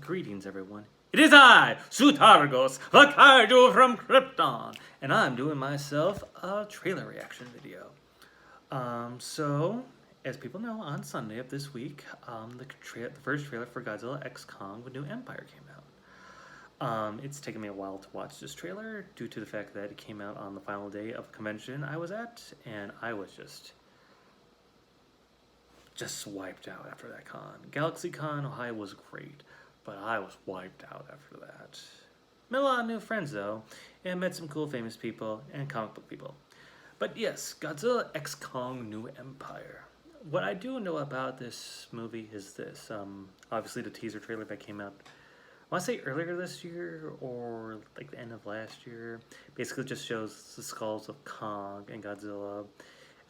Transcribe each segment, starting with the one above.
Greetings, everyone. It is I, Sutargos, the Kaiju from Krypton, and I'm doing myself a trailer reaction video. So, as people know, on Sunday of this week, the first trailer for Godzilla X Kong, The New Empire came out. It's taken me a while to watch this trailer due to the fact that it came out on the final day of a convention I was at, and I was just wiped out after that con. GalaxyCon Ohio was great, but I was wiped out after that. Met a lot of new friends though, and met some cool famous people and comic book people. But yes, Godzilla X Kong New Empire. What I do know about this movie is this. Obviously the teaser trailer that came out, I want to say earlier this year or like the end of last year, basically just shows the skulls of Kong and Godzilla,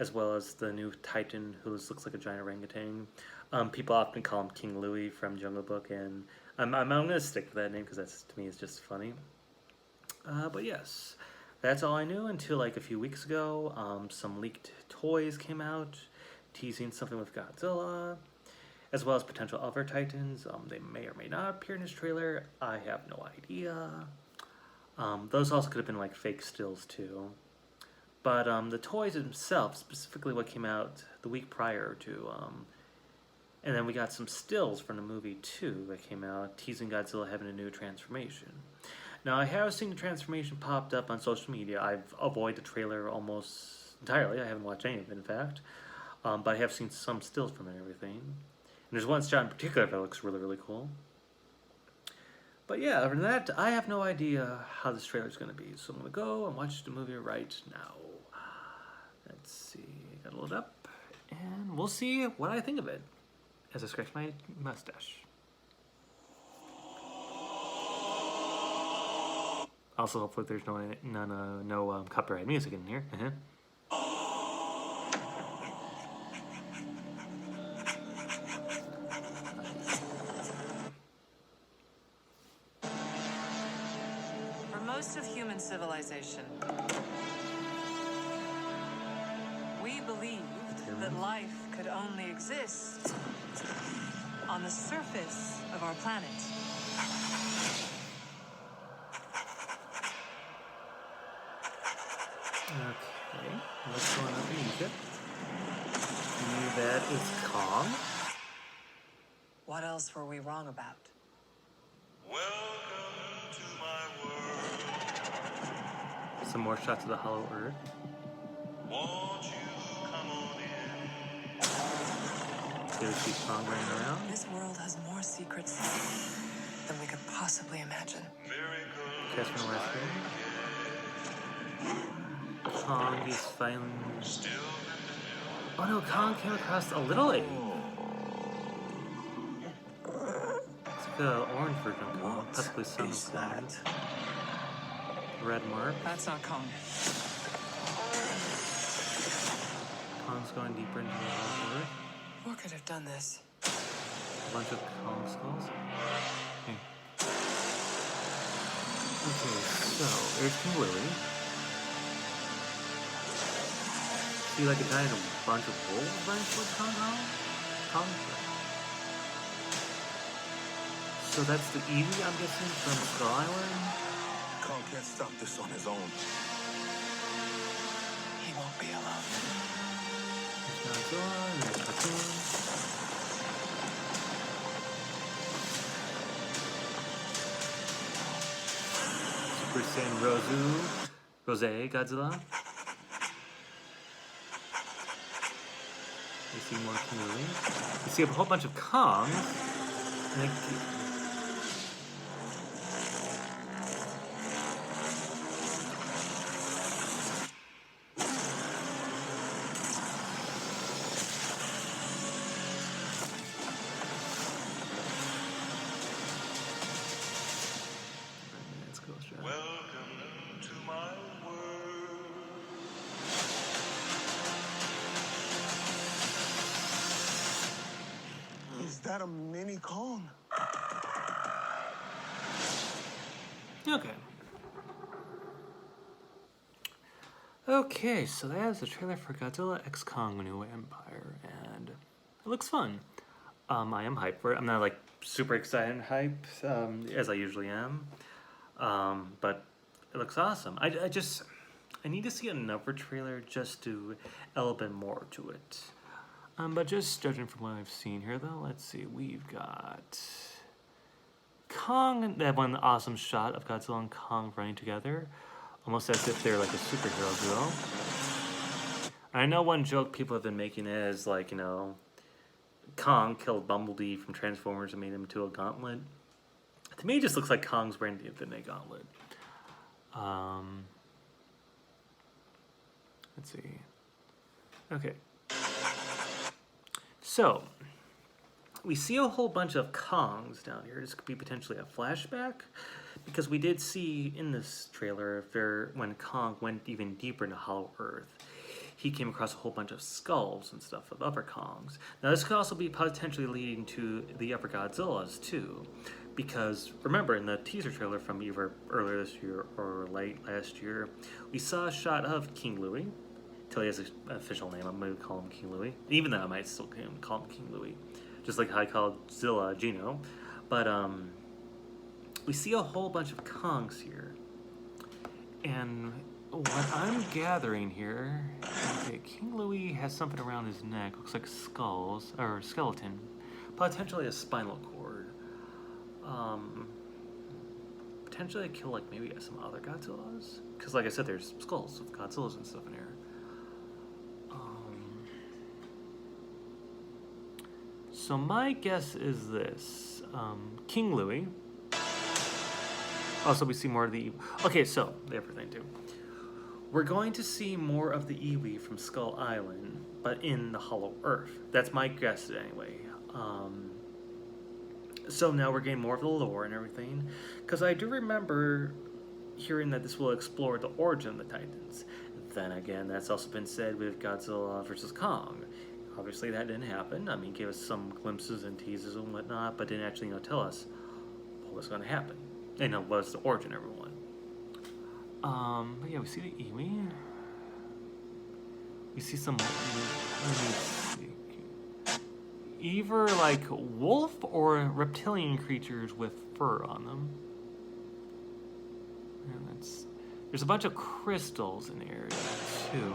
as well as the new Titan who looks like a giant orangutan. People often call him King Louie from Jungle Book, and I'm going to stick with that name because that's, to me, is just funny. But yes, that's all I knew until like a few weeks ago. Some leaked toys came out teasing something with Godzilla, as well as potential other Titans. They may or may not appear in this trailer. I have no idea. Those also could have been like fake stills too. But the toys themselves, specifically what came out the week prior to, and then we got some stills from the movie too that came out, teasing Godzilla having a new transformation. Now I have seen the transformation popped up on social media. I've avoided the trailer almost entirely. I haven't watched any of it, in fact. But I have seen some stills from it and everything. And there's one shot in particular that looks really, really cool. But yeah, other than that, I have no idea how this trailer is going to be. So I'm going to go and watch the movie right now. Let's see, got to load up, and we'll see what I think of it as I scratch my mustache. Also, hopefully there's no copyright music in here. For most of human civilization, we believed that life could only exist on the surface of our planet. Okay, what's going on in Egypt? That is Kong. What else were we wrong about? Welcome to my world. Some more shots of the Hollow Earth. Won't you come on in? There she Kong running around. This world has more secrets than we could possibly imagine. Miracles Catch me last like game. Kong is fighting. still Oh no, Kong came across a little egg. It's like an orange version of Kong, possibly son of Kong. Red mark. That's not Kong. Kong's going deeper into the Hollow Earth. What could have done this? A bunch of Kong skulls. Okay. Okay, so there's King Willie. See like a guy and a bunch of wolves running towards Kong. So that's the Eevee, I'm guessing, from Skull Island? Kong can't stop this on his own. He won't be alone. There's Godzilla, and there's Cocoon. Super Saiyan Rose Godzilla. You see more King Louie. You see a whole bunch of Kongs. And like, let's go, Sean. welcome to my world. Is that a mini Kong? Okay. Okay, so that is the trailer for Godzilla X Kong: New Empire, and it looks fun. I am hyped for it. I'm not like super excited and hyped as I usually am, but it looks awesome. I need to see another trailer just to add a little bit more to it. But just judging from what I've seen here, though, let's see. We've got Kong. They have one awesome shot of Godzilla and Kong running together, almost as if they're like a superhero duo. I know one joke people have been making is like, Kong killed Bumblebee from Transformers and made him into a gauntlet. To me, it just looks like Kong's wearing the Infinite Gauntlet. Let's see. Okay. So, we see a whole bunch of Kongs down here. This could be potentially a flashback, because we did see in this trailer when Kong went even deeper into Hollow Earth, he came across a whole bunch of skulls and stuff of other Kongs. Now, this could also be potentially leading to the other Godzillas, too. Because, remember, in the teaser trailer from either earlier this year or late last year, we saw a shot of King Louie. Until he has an official name, I'm going to call him King Louie. Even though I might still call him King Louie. Just like how I called Zilla Gino. But, we see a whole bunch of Kongs here. And what I'm gathering here, okay, King Louie has something around his neck, looks like skulls, or skeleton, potentially a spinal cord. Potentially I kill like maybe some other Godzillas, because like I said, there's skulls of Godzillas and stuff in here. So my guess is this, King Louie. Also, we see more of the... Okay, so, the other thing, too. We're going to see more of the Iwi from Skull Island, but in the Hollow Earth. That's my guess, anyway. So now we're getting more of the lore and everything. Because I do remember hearing that this will explore the origin of the Titans. Then again, that's also been said with Godzilla vs. Kong. Obviously, that didn't happen. I mean, gave us some glimpses and teases and whatnot, but didn't actually, tell us what was going to happen. And what's the origin, everyone. But yeah, we see the Iwi. We see some... Let me see. Either like wolf or reptilian creatures with fur on them. And there's a bunch of crystals in the area, too.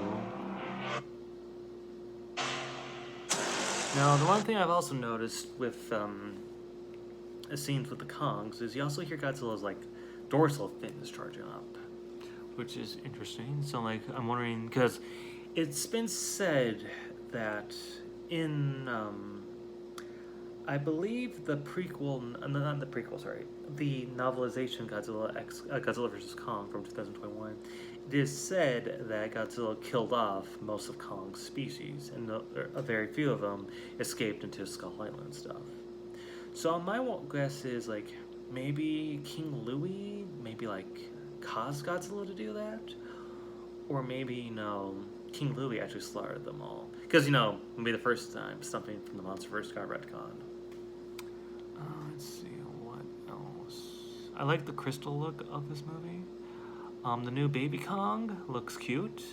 Now, the one thing I've also noticed with scenes with the Kongs is you also hear Godzilla's like dorsal fins charging up, which is interesting. So like I'm wondering, because it's been said that in I believe the prequel, not the prequel, sorry, the novelization Godzilla vs. Kong from 2021, it is said that Godzilla killed off most of Kong's species, and a very few of them escaped into Skull Island and stuff. So my guess is like maybe King Louie, maybe like caused Godzilla to do that, or maybe King Louie actually slaughtered them all. Because it'll be the first time something from the Monsterverse got retconned. Let's see what else. I like the crystal look of this movie. The new Baby Kong looks cute.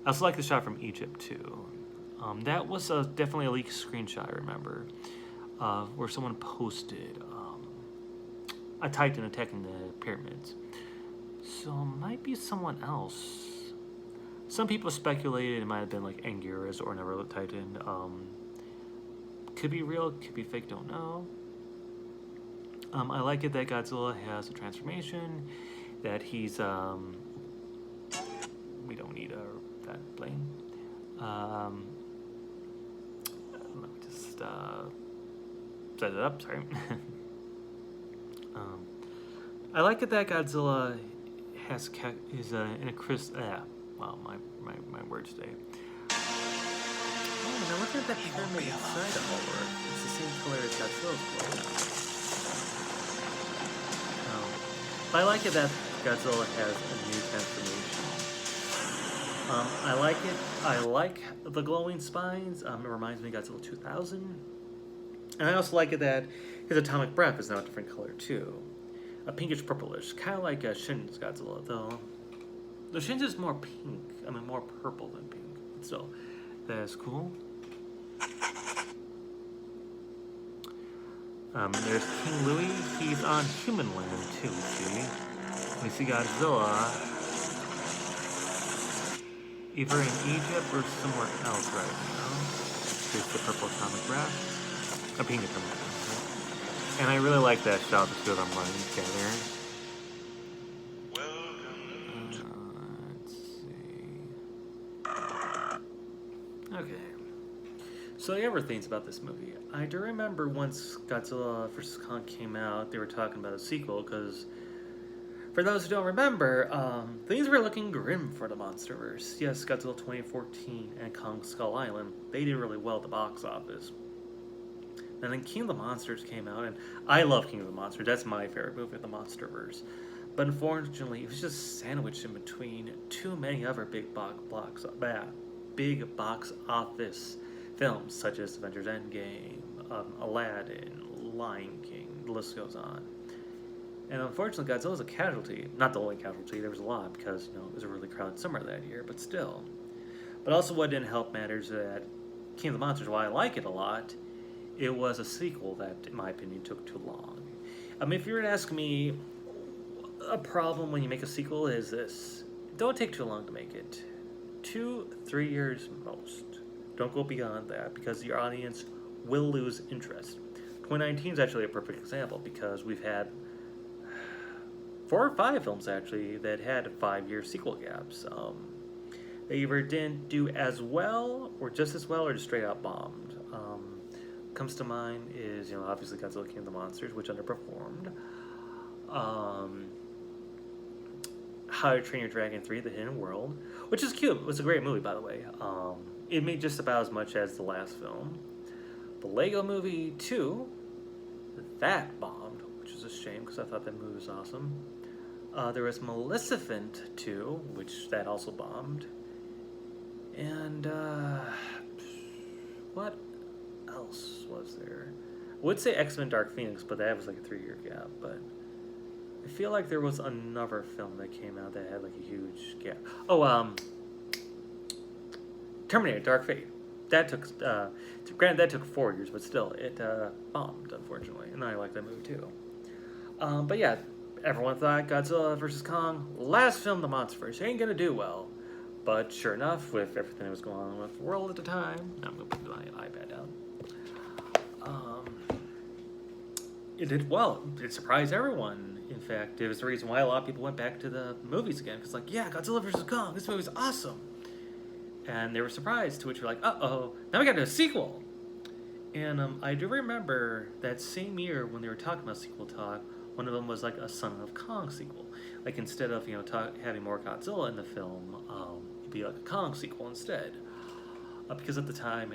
I also like the shot from Egypt too. That was definitely a leaked screenshot, I remember. Where someone posted a Titan attacking the pyramids. So it might be someone else. Some people speculated it might have been like Anguirus or another Titan. Could be real, could be fake, don't know. I like it that Godzilla has a transformation, that he's we don't need that plane. Let me just set it up, sorry. I like it that Godzilla is in a wow, my words today. Oh, now look at that pyramid inside the whole world. It's the same color as Godzilla's glow. I like it that Godzilla has a new transformation. I like it. I like the glowing spines. It reminds me of Godzilla 2000. And I also like it that his atomic breath is now a different color too. A pinkish purplish, kind of like Shin's Godzilla, though. The Shin's is more pink. I mean, more purple than pink. So, that is cool. There's King Louis. He's on human land too, see? We see Godzilla either in Egypt or somewhere else right now. Here's the purple atomic breath. A being determined. And I really like that shot, the two of them running together. Let's see. Okay. So the other things about this movie. I do remember once Godzilla vs. Kong came out, they were talking about a sequel, because for those who don't remember, things were looking grim for the Monsterverse. Yes, Godzilla 2014 and Kong Skull Island, they did really well at the box office. And then King of the Monsters came out, and I love King of the Monsters. That's my favorite movie of the Monsterverse. But unfortunately, it was just sandwiched in between too many other big box office films, such as Avengers Endgame, Aladdin, Lion King, the list goes on. And unfortunately, Godzilla's a casualty. Not the only casualty, there was a lot, because, it was a really crowded summer that year, but still. But also what didn't help matters that King of the Monsters, while I like it a lot, it was a sequel that, in my opinion, took too long. If you were to ask me, a problem when you make a sequel is this. Don't take too long to make it. 2-3 years most. Don't go beyond that, because your audience will lose interest. 2019 is actually a perfect example, because we've had 4 or 5 films, actually, that had 5-year sequel gaps. They either didn't do as well, or just as well, or just straight out bombed. Comes to mind is, obviously Godzilla King of the Monsters, which underperformed. How to Train Your Dragon 3, The Hidden World, which is cute. It was a great movie, by the way. It made just about as much as the last film. The Lego Movie 2, that bombed, which is a shame, because I thought that movie was awesome. There was Maleficent 2, which that also bombed. And, what else was there? I would say X-Men Dark Phoenix, but that was like a 3-year gap. But I feel like there was another film that came out that had like a huge gap. Oh, Terminator Dark Fate. That took, granted that took 4 years, but still, it bombed, unfortunately. And I like that movie too. But yeah, everyone thought Godzilla vs. Kong, last film the Monsterverse, ain't gonna do well. But sure enough, with everything that was going on with the world at the time, I'm gonna put my iPad down. It did well. It surprised everyone. In fact, it was the reason why a lot of people went back to the movies again. Because, yeah, Godzilla vs. Kong, this movie's awesome. And they were surprised, to which you're like, uh-oh, now we got a sequel. And I do remember that same year when they were talking about sequel talk, one of them was like a Son of Kong sequel. Like, instead of, having more Godzilla in the film, it'd be like a Kong sequel instead. Because at the time,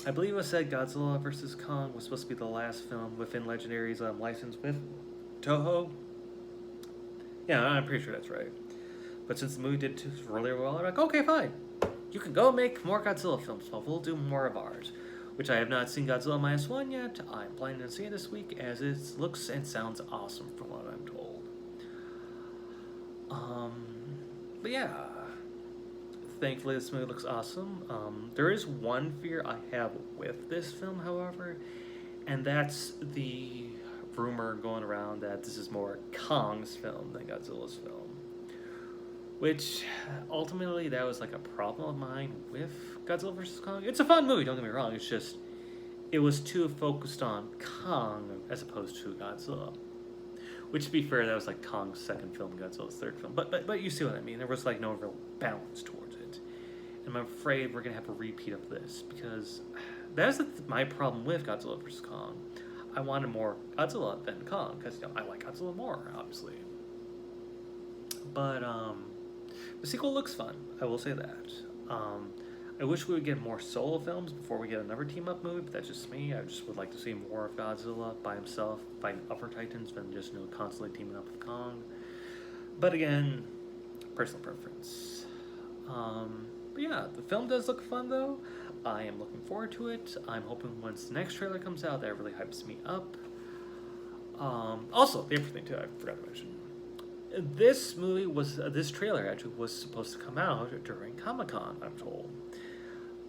I believe it was said Godzilla vs. Kong was supposed to be the last film within Legendary's license with Toho. Yeah, I'm pretty sure that's right. But since the movie did really well, I'm like, okay, fine. You can go make more Godzilla films, but we'll do more of ours. Which I have not seen Godzilla -1 yet. I'm planning to see it this week, as it looks and sounds awesome from what I'm told. But yeah. Thankfully, this movie looks awesome. There is one fear I have with this film, however, and that's the rumor going around that this is more Kong's film than Godzilla's film. Which, ultimately, that was like a problem of mine with Godzilla vs. Kong. It's a fun movie, don't get me wrong. It's just, it was too focused on Kong as opposed to Godzilla. Which, to be fair, that was like Kong's second film, Godzilla's third film. But you see what I mean. There was like no real balance towards it. And I'm afraid we're going to have a repeat of this, because that's my problem with Godzilla vs. Kong. I wanted more Godzilla than Kong, because I like Godzilla more, obviously. But the sequel looks fun, I will say that. I wish we would get more solo films before we get another team-up movie, but that's just me. I just would like to see more of Godzilla by himself, fighting upper titans, than just constantly teaming up with Kong. But again, personal preference. But yeah, the film does look fun though. I am looking forward to it. I'm hoping once the next trailer comes out, that really hypes me up. Also, the other thing too, I forgot to mention. This trailer actually was supposed to come out during Comic-Con, I'm told.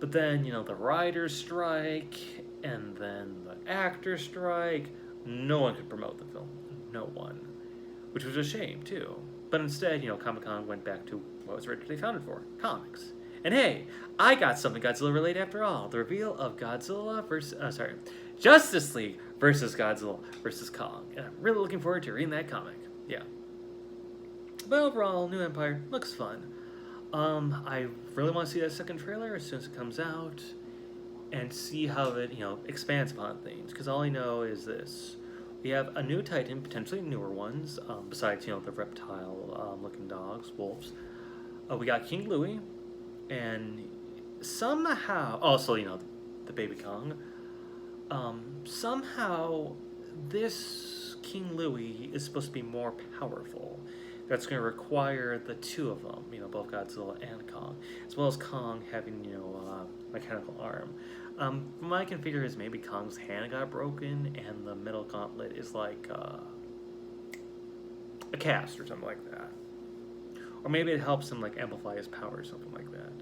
But then, the writers' strike, And then the actor strike. No one could promote the film. No one. Which was a shame, too. But instead, Comic-Con went back to what was originally founded for, comics. And hey, I got something Godzilla related after all. The reveal of Justice League versus Godzilla versus Kong. And I'm really looking forward to reading that comic. Yeah. But overall, New Empire looks fun. I really want to see that second trailer as soon as it comes out and see how it, expands upon things. Because all I know is this. We have a new Titan, potentially newer ones, besides, the reptile-looking dogs, wolves. We got King Louie, and somehow, also, the baby Kong. Somehow, this King Louie is supposed to be more powerful. That's going to require the two of them, both Godzilla and Kong, as well as Kong having, mechanical arm. From what I can figure is maybe Kong's hand got broken, and the middle gauntlet is like a cast or something like that. Or maybe it helps him amplify his power or something like that.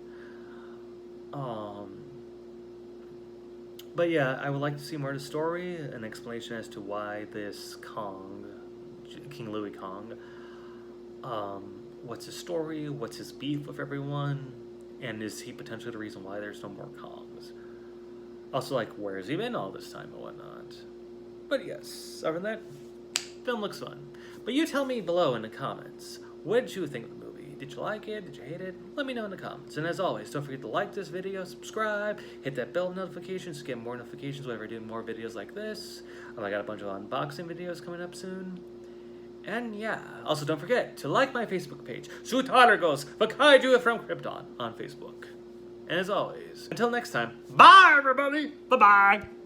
But yeah, I would like to see more of the story, an explanation as to why this Kong, King Louie Kong, what's his story, what's his beef with everyone, and is he potentially the reason why there's no more Kongs? Also, where has he been all this time and whatnot? But yes, other than that, film looks fun. But you tell me below in the comments, what did you think of the movie? Did you like it? Did you hate it? Let me know in the comments. And as always, don't forget to like this video, subscribe, hit that bell notifications to get more notifications whenever I do more videos like this. I got a bunch of unboxing videos coming up soon. And yeah, also don't forget to like my Facebook page, Sutargos, the Kaiju from Krypton on Facebook. And as always, until next time, bye everybody! Bye-bye!